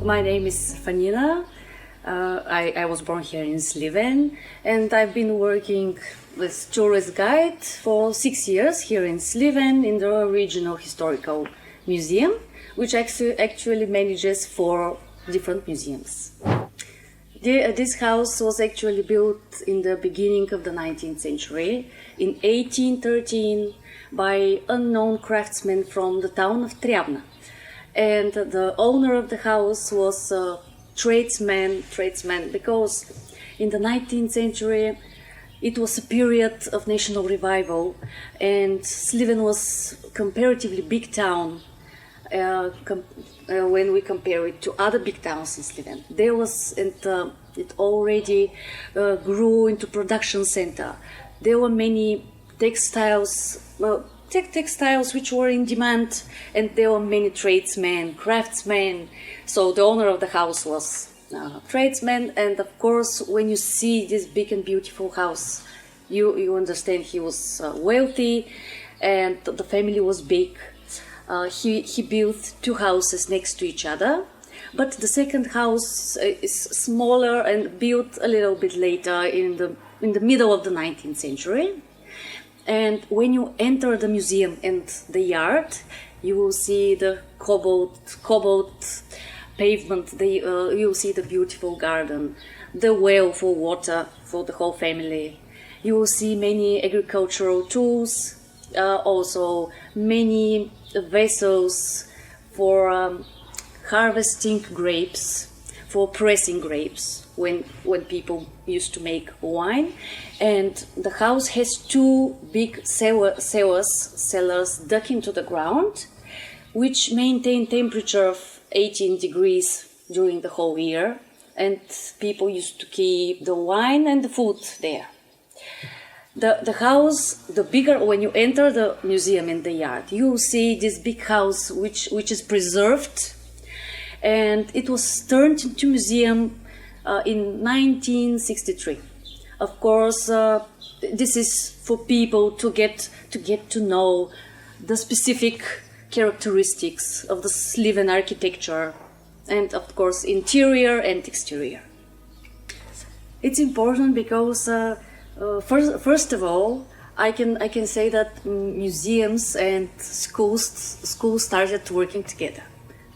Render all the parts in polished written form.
My name is Fanina. I was born here in Sliven, and I've been working with tourist guide for 6 years here in Sliven in the Regional Historical Museum, which actually manages 4 different museums. This house was actually built in the beginning of the 19th century, in 1813, by unknown craftsmen from the town of Treabna. And the owner of the house was a tradesman, because in the 19th century it was a period of national revival, and Sliven was a comparatively big town when we compare it to other big towns in Sliven. There was, it already grew into production center. There were many textiles, textiles which were in demand, and there were many tradesmen, craftsmen. So the owner of the house was a tradesman, and of course when you see this big and beautiful house, you understand he was wealthy, and the family was big. He built 2 houses next to each other, but the second house is smaller and built a little bit later in the middle of the 19th century. And when you enter the museum and the yard, you will see the cobbled pavement, you will see the beautiful garden, the well for water for the whole family. You will see many agricultural tools, also many vessels for harvesting grapes, for pressing grapes when people used to make wine. And the house has 2 big cellars dug into the ground, which maintain temperature of 18 degrees during the whole year, and people used to keep the wine and the food there. The house, the bigger, when you enter the museum in the yard, you will see this big house which is preserved, and it was turned into museum in 1963. Of course, this is for people to get to know the specific characteristics of the Sliven architecture, and of course interior and exterior. It's important because first of all, I can say that museums and schools started working together,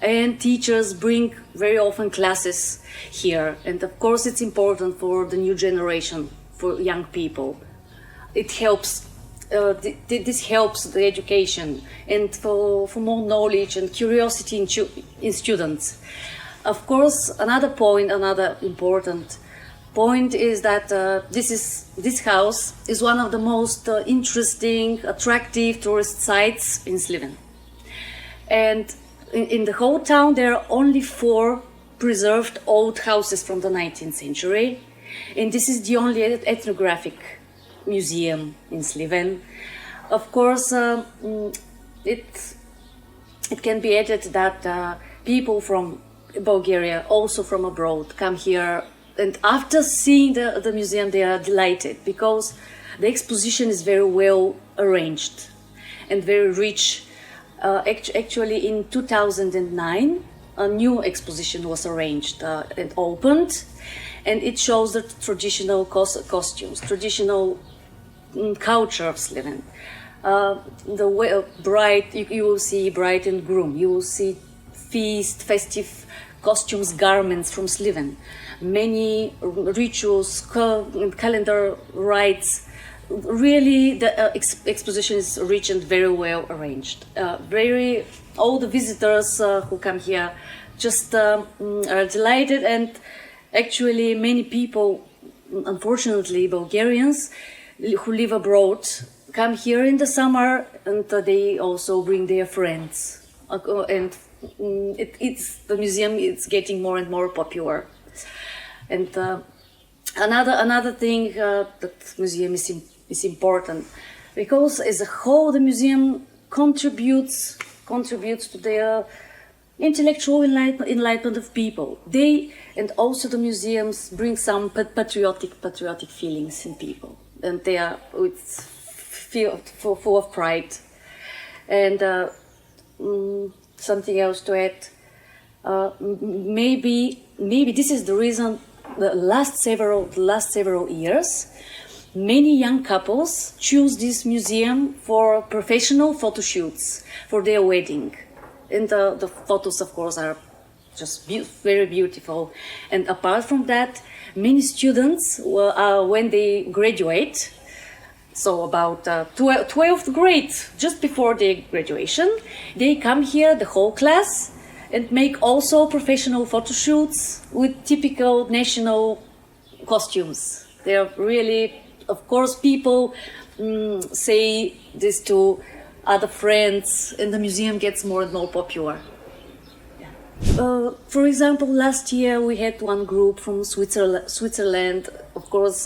and teachers bring very often classes here. And of course, it's important for the new generation, for young people. It helps. This helps the education and for more knowledge and curiosity in students. Of course, another important point is that this house is one of the most interesting, attractive tourist sites in Sliven. And in the whole town there are only 4 preserved old houses from the 19th century, and this is the only ethnographic museum in Sliven. Of course, it can be added that people from Bulgaria, also from abroad, come here, and after seeing the museum they are delighted, because the exposition is very well arranged and very rich. Actually in 2009 a new exposition was arranged and opened, and it shows the traditional costumes, traditional culture of Sliven. The way bride, you will see bride and groom, you will see festive costumes, garments from Sliven, many rituals, calendar rites. Really, the exposition is rich and very well arranged. All the visitors who come here just are delighted, and actually many people, unfortunately Bulgarians who live abroad, come here in the summer, and they also bring their friends. And the museum is getting more and more popular. And another thing that museum is important, because as a whole the museum contributes to the intellectual enlightenment of people. And also the museums bring some patriotic feelings in people, and they are full of pride. And something else to add, Maybe this is the reason. The last several years, many young couples choose this museum for professional photo shoots for their wedding, and the photos, of course, are just very beautiful. And apart from that, many students, when they graduate, so about 12th grade, just before their graduation, they come here, the whole class, and make also professional photo shoots with typical national costumes. They are really, of course, people say this to other friends, and the museum gets more and more popular. For example, last year we had one group from Switzerland. Of course,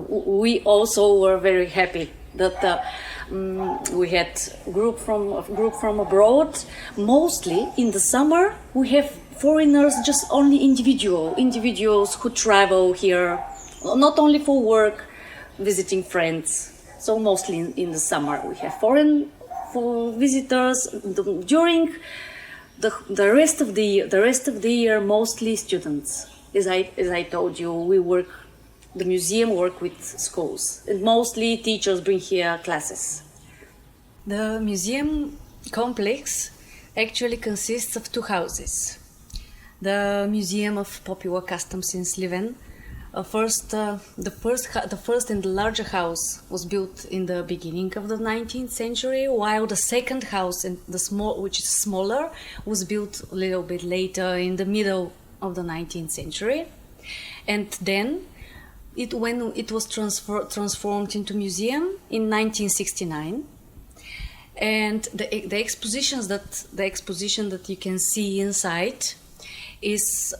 we also were very happy that we had a group from abroad. Mostly in the summer we have foreigners, just only individuals who travel here, not only for work, visiting friends. So mostly in the summer we have foreign visitors. During the rest of the year, mostly students. As I told you, the museum work with schools, and mostly teachers bring here classes. The museum complex actually consists of two houses. The Museum of Popular Customs in Sliven. The first and the larger house was built in the beginning of the 19th century, while the second house, and which is smaller, was built a little bit later, in the middle of the 19th century. And then, when it was transformed into museum in 1969, and the exposition that you can see inside is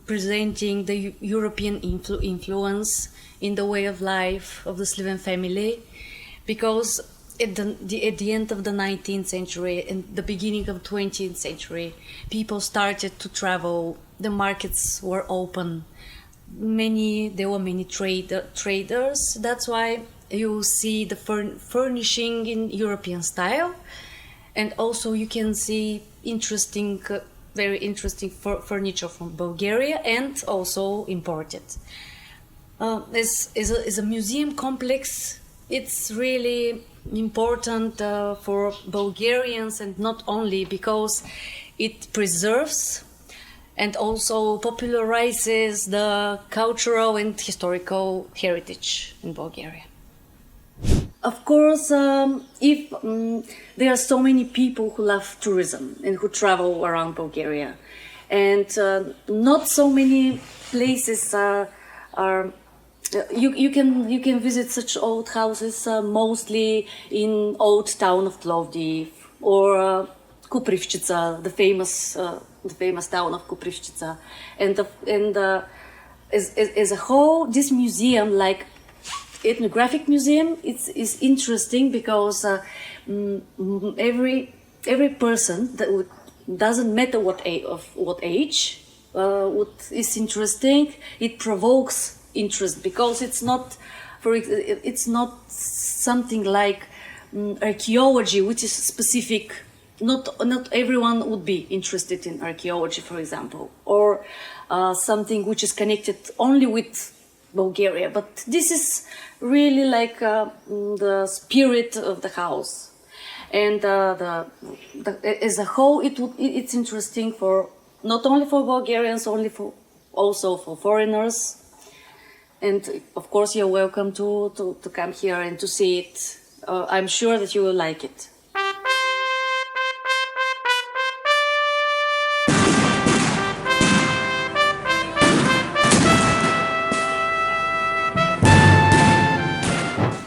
presenting the European influence in the way of life of the Sliven family, because at the end of the 19th century and the beginning of the 20th century, people started to travel, the markets were open, there were many traders. That's why you see the furnishing in European style, and also you can see very interesting furniture from Bulgaria, and also imported. As a museum complex, it's really important for Bulgarians, and not only because it preserves and also popularizes the cultural and historical heritage in Bulgaria. Of course, if there are so many people who love tourism and who travel around Bulgaria, and not so many places you can visit such old houses, mostly in old town of Plovdiv or Koprivčica, the famous town of Koprivčica, and as a whole, this museum, like ethnographic museum, is interesting because every person doesn't matter what age, what is interesting, it provokes interest, because it's not something like archaeology, which is specific. Not everyone would be interested in archaeology, for example, or something which is connected only with Bulgaria. But this is really like the spirit of the house, and as a whole, it's interesting for not only for Bulgarians, also for foreigners. And of course, you're welcome to come here and to see it. I'm sure that you will like it.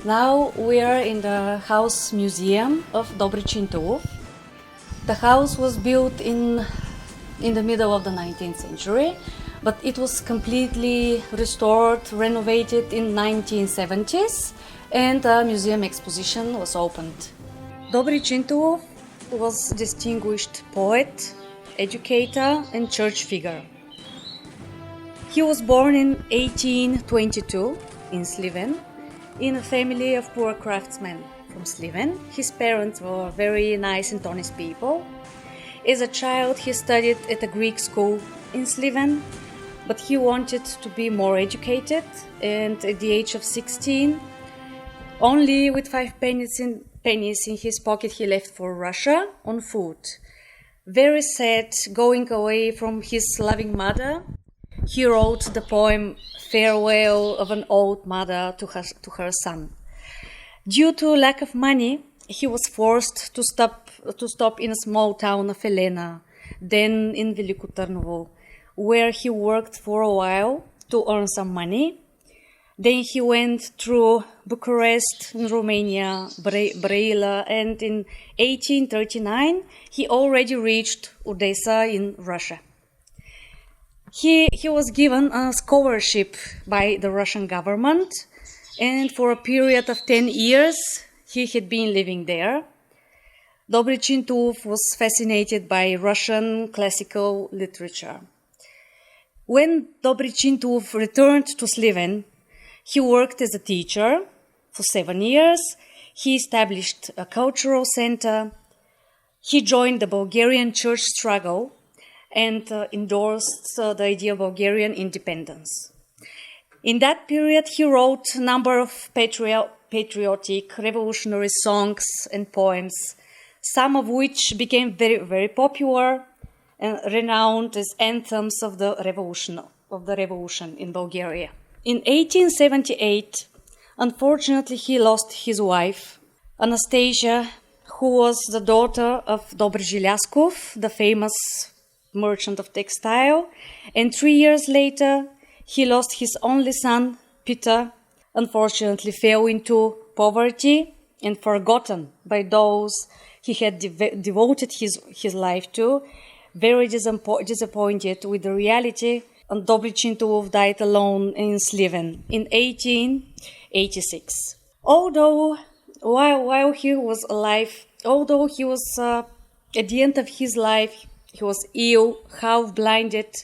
Now we are in the house museum of Dobri Chintulov. The house was built in the middle of the 19th century, but it was completely restored, renovated in 1970s, and a museum exposition was opened. Dobri Chintulov was a distinguished poet, educator, and church figure. He was born in 1822 in Sliven, in a family of poor craftsmen from Sliven. His parents were very nice and honest people. As a child, he studied at a Greek school in Sliven, but he wanted to be more educated, and at the age of 16, only with 5 pennies in his pocket, he left for Russia on foot. Very sad, going away from his loving mother, he wrote the poem Farewell of an Old Mother to her son. Due to lack of money, he was forced to stop in a small town of Elena, then in Veliko Tarnovo, where he worked for a while to earn some money. Then he went through Bucharest in Romania, Brăila, and in 1839 he already reached Odessa in Russia. He was given a scholarship by the Russian government, and for a period of 10 years he had been living there. Dobri Chintulov was fascinated by Russian classical literature. When Dobri Chintulov returned to Sliven, he worked as a teacher for 7 years. He established a cultural center. He joined the Bulgarian church struggle and endorsed the idea of Bulgarian independence. In that period, he wrote a number of patriotic, revolutionary songs and poems, some of which became very, very popular and renowned as anthems of the revolution in Bulgaria. In 1878, unfortunately, he lost his wife, Anastasia, who was the daughter of Dobri Zhilyaskov, the famous merchant of textile, and 3 years later, he lost his only son, Peter, unfortunately fell into poverty and forgotten by those he had devoted his life to, very disappointed with the reality, and Dobri Chintulov died alone in Sliven in 1886. Although, while he was alive, although he was at the end of his life, he was ill, half-blinded,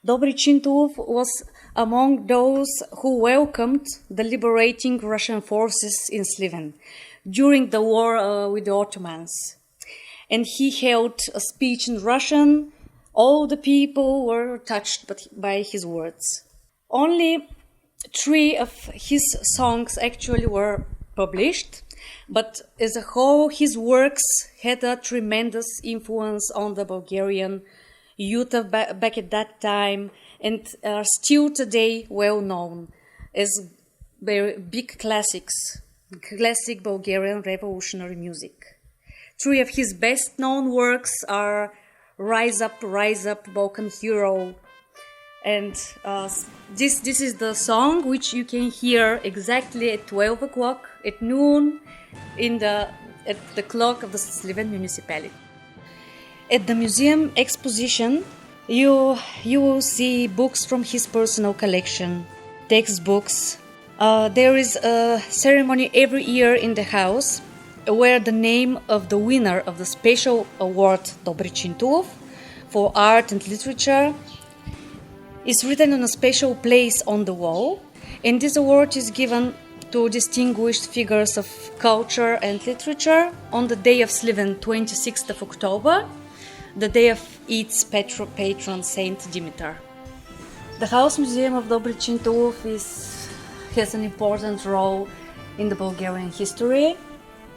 Dobri Chintulov was among those who welcomed the liberating Russian forces in Sliven during the war with the Ottomans. And he held a speech in Russian. All the people were touched by his words. Only 3 of his songs actually were published, but as a whole, his works had a tremendous influence on the Bulgarian youth back at that time, and are still today well known as very big classic Bulgarian revolutionary music. 3 of his best known works are Rise Up, Balkan Hero, and this is the song which you can hear exactly at 12 o'clock at noon at the clock of the Sliven municipality. At the museum exposition, you will see books from his personal collection, textbooks. There is a ceremony every year in the house where the name of the winner of the special award Dobri Chintulov for art and literature is written on a special place on the wall, and this award is given to distinguished figures of culture and literature on the day of Sliven, 26th of October, the day of its patron Saint Dimitar. The House Museum of Dobri Chintulov has an important role in the Bulgarian history,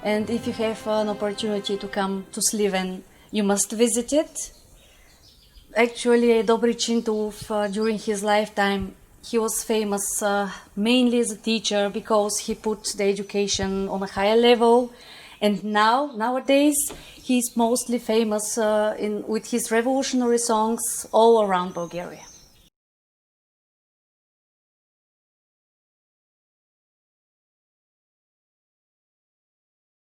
and if you have an opportunity to come to Sliven, you must visit it. Actually, Dobri Chintulov, during his lifetime, he was famous mainly as a teacher because he put the education on a higher level, and nowadays he's mostly famous with his revolutionary songs all around Bulgaria.